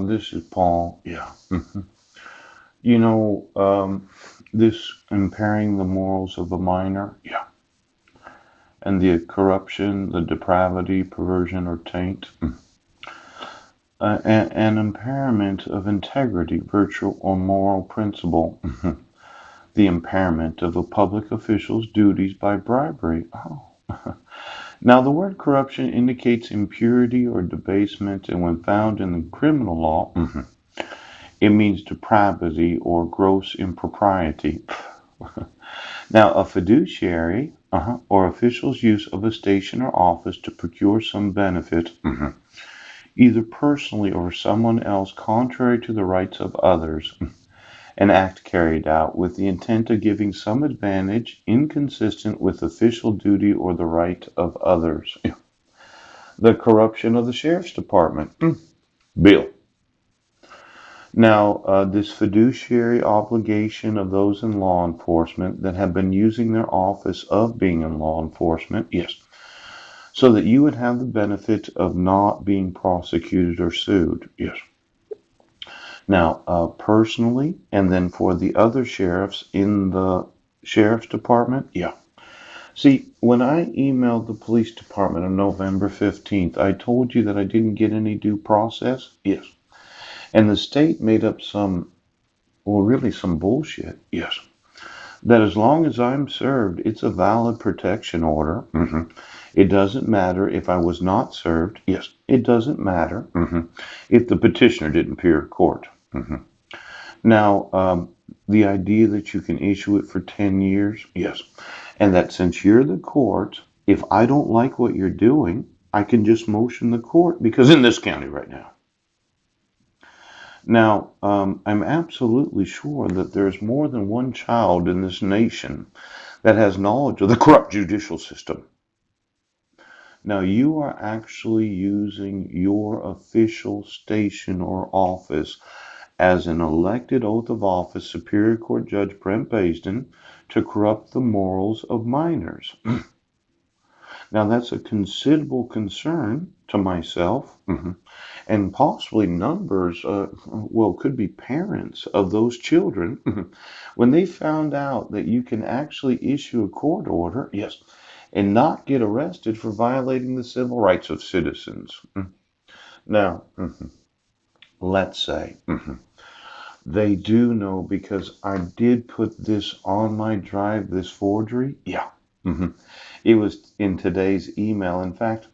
This is Paul. Yeah. You know, this impairing the morals of a minor. Yeah. And the corruption, the depravity, perversion, or taint. An impairment of integrity, virtue, or moral principle. The impairment of a public official's duties by bribery. Oh. Now, the word corruption indicates impurity or debasement, and when found in the criminal law, it means depravity or gross impropriety. Now, a fiduciary or official's use of a station or office to procure some benefit, either personally or someone else, contrary to the rights of others, an act carried out with the intent of giving some advantage inconsistent with official duty or the right of others. The corruption of the sheriff's department. Bill. Now, this fiduciary obligation of those in law enforcement that have been using their office of being in law enforcement, yes, so that you would have the benefit of not being prosecuted or sued, yes. Now, personally, and then for the other sheriffs in the sheriff's department, yeah. See, when I emailed the police department on November 15th, I told you that I didn't get any due process, yes. And the state made up really some bullshit, yes. That as long as I'm served, it's a valid protection order. It doesn't matter if I was not served. Yes, it doesn't matter if the petitioner didn't appear in court. Now, the idea that you can issue it for 10 years, yes, and that since you're the court, if I don't like what you're doing, I can just motion the court because in this county right now. Now, I'm absolutely sure that there's more than one child in this nation that has knowledge of the corrupt judicial system. Now, you are actually using your official station or office as an elected oath of office, Superior Court Judge Brent Baisden, to corrupt the morals of minors. Now, that's a considerable concern to myself and possibly numbers, could be parents of those children. When they found out that you can actually issue a court order, yes, and not get arrested for violating the civil rights of citizens. Now, let's say they do know because I did put this on my drive, this forgery. Yeah. It was in today's email. In fact,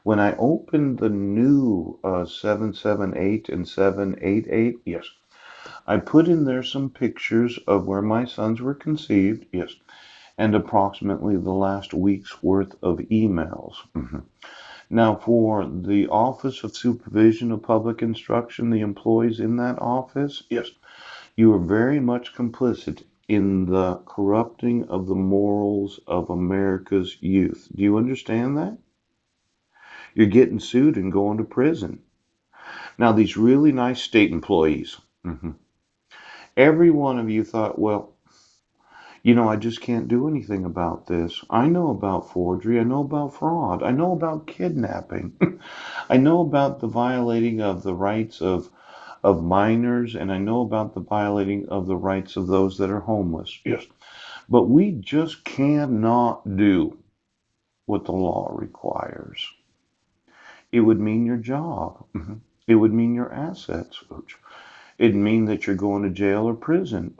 when I opened the new 778 and 788, yes, I put in there some pictures of where my sons were conceived, yes, and approximately the last week's worth of emails. Now, for the Office of Supervision of Public Instruction, the employees in that office, yes, you are very much complicit in the corrupting of the morals of America's youth. Do you understand that? You're getting sued and going to prison. Now, these really nice state employees, every one of you thought, well, I just can't do anything about this. I know about forgery. I know about fraud. I know about kidnapping. I know about the violating of the rights of minors, and I know about the violating of the rights of those that are homeless. Yes. But we just cannot do what the law requires. It would mean your job. It would mean your assets. It'd mean that you're going to jail or prison.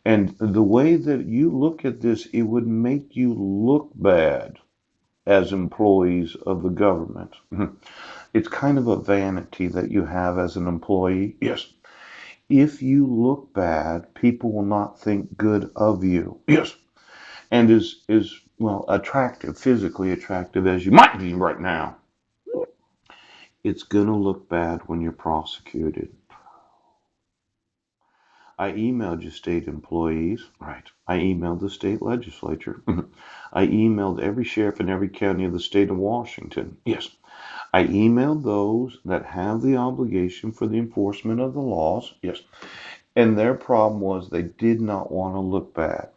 And the way that you look at this, it would make you look bad as employees of the government. It's kind of a vanity that you have as an employee. Yes. If you look bad, people will not think good of you. Yes. And is attractive, physically attractive as you might be right now. It's going to look bad when you're prosecuted. I emailed you state employees. Right. I emailed the state legislature. I emailed every sheriff in every county of the state of Washington. Yes. I emailed those that have the obligation for the enforcement of the laws. Yes. And their problem was they did not want to look bad.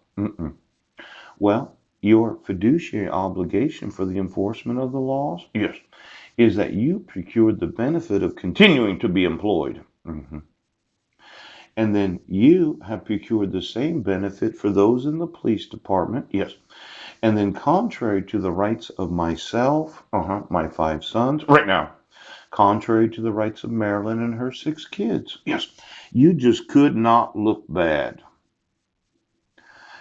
Well, your fiduciary obligation for the enforcement of the laws, yes, is that you procured the benefit of continuing to be employed. And then you have procured the same benefit for those in the police department. Yes. And then, contrary to the rights of myself, my 5 sons, right now, contrary to the rights of Marilyn and her 6 kids, yes, you just could not look bad.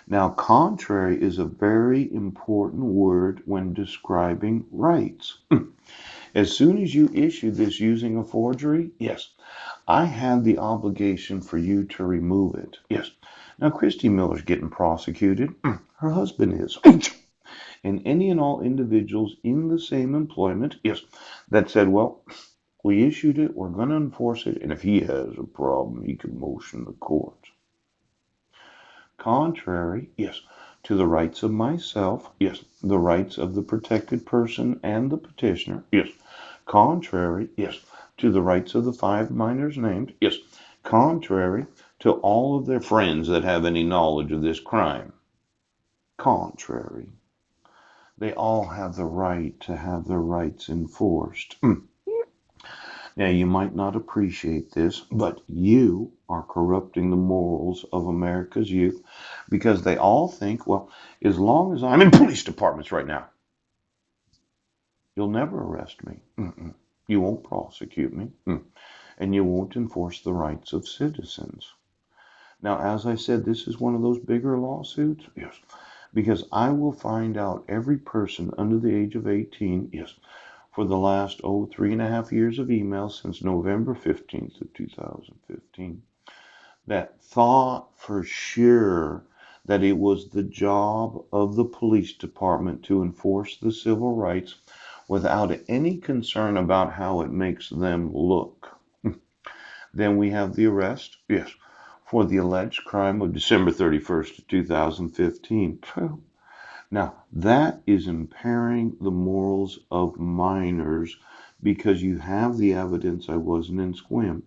Now, contrary is a very important word when describing rights. As soon as you issue this using a forgery, yes, I had the obligation for you to remove it. Yes. Now, Christy Miller's getting prosecuted. Her husband is. And any and all individuals in the same employment, yes, that said, well, we issued it, we're going to enforce it, and if he has a problem, he can motion the court. Contrary, yes, to the rights of myself, yes, the rights of the protected person and the petitioner, yes, contrary, yes, to the rights of the 5 minors named, yes, contrary to all of their friends that have any knowledge of this crime, contrary. They all have the right to have their rights enforced. Now, you might not appreciate this, but you are corrupting the morals of America's youth because they all think, well, as long as I'm in police departments right now, you'll never arrest me. You won't prosecute me. And you won't enforce the rights of citizens. Now, as I said, this is one of those bigger lawsuits. Yes. Because I will find out every person under the age of 18, yes, for the last, 3.5 years of emails since November 15th of 2015, that thought for sure that it was the job of the police department to enforce the civil rights without any concern about how it makes them look. Then we have the arrest, yes, for the alleged crime of December 31st of 2015. Now, that is impairing the morals of minors because you have the evidence I wasn't in SQUIM.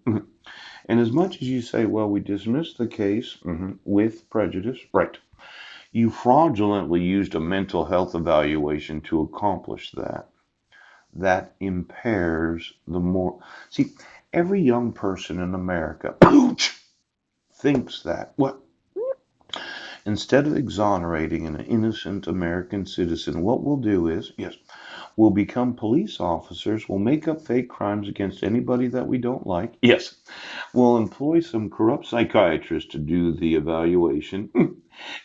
And as much as you say, well, we dismissed the case with prejudice, right, you fraudulently used a mental health evaluation to accomplish that. That impairs the more. See, every young person in America thinks that. What? Instead of exonerating an innocent American citizen, what we'll do is, yes, we'll become police officers, we'll make up fake crimes against anybody that we don't like, yes, we'll employ some corrupt psychiatrist to do the evaluation,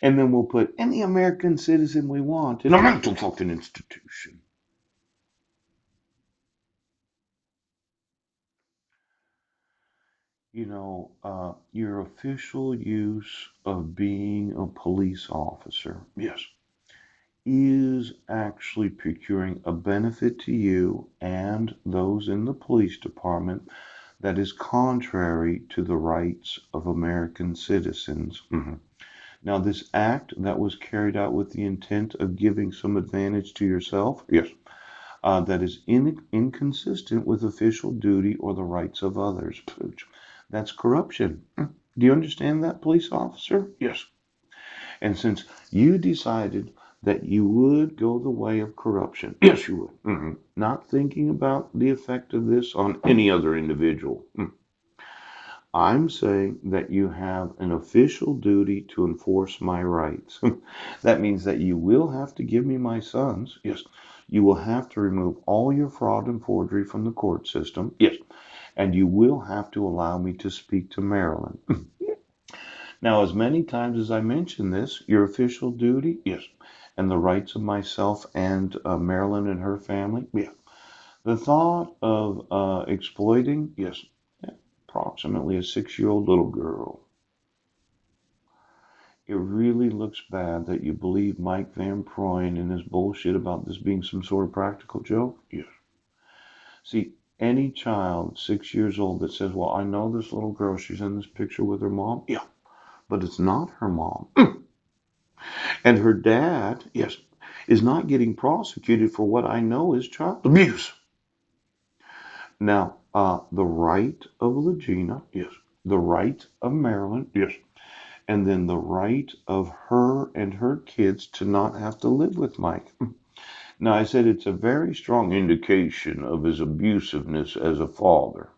and then we'll put any American citizen we want in a mental fucking institution. Your official use of being a police officer, yes, is actually procuring a benefit to you and those in the police department that is contrary to the rights of American citizens. Now, this act that was carried out with the intent of giving some advantage to yourself, yes, that is inconsistent with official duty or the rights of others. That's corruption. Do you understand that, police officer? Yes. And since you decided that you would go the way of corruption, yes, you would, not thinking about the effect of this on any other individual. I'm saying that you have an official duty to enforce my rights. That means that you will have to give me my sons. Yes. You will have to remove all your fraud and forgery from the court system. Yes. And you will have to allow me to speak to Marilyn. Now, as many times as I mention this, your official duty, yes, and the rights of myself and Marilyn and her family, yeah. The thought of exploiting, yes, approximately a 6-year-old little girl. It really looks bad that you believe Mike Van Proyen and his bullshit about this being some sort of practical joke. Yes. See, any child 6 years old that says, well, I know this little girl, she's in this picture with her mom. Yeah, but it's not her mom. And her dad, yes, is not getting prosecuted for what I know is child abuse. Now, the right of Legina, yes, the right of Marilyn, yes, and then the right of her and her kids to not have to live with Mike. Now, I said it's a very strong indication of his abusiveness as a father.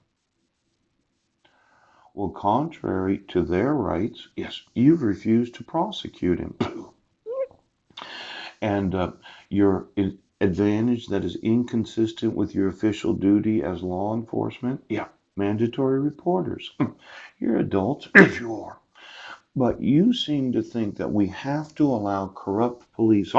Well, contrary to their rights, yes, you've refused to prosecute him. And your advantage that is inconsistent with your official duty as law enforcement, yeah, mandatory reporters. You're adults, if you are. But you seem to think that we have to allow corrupt police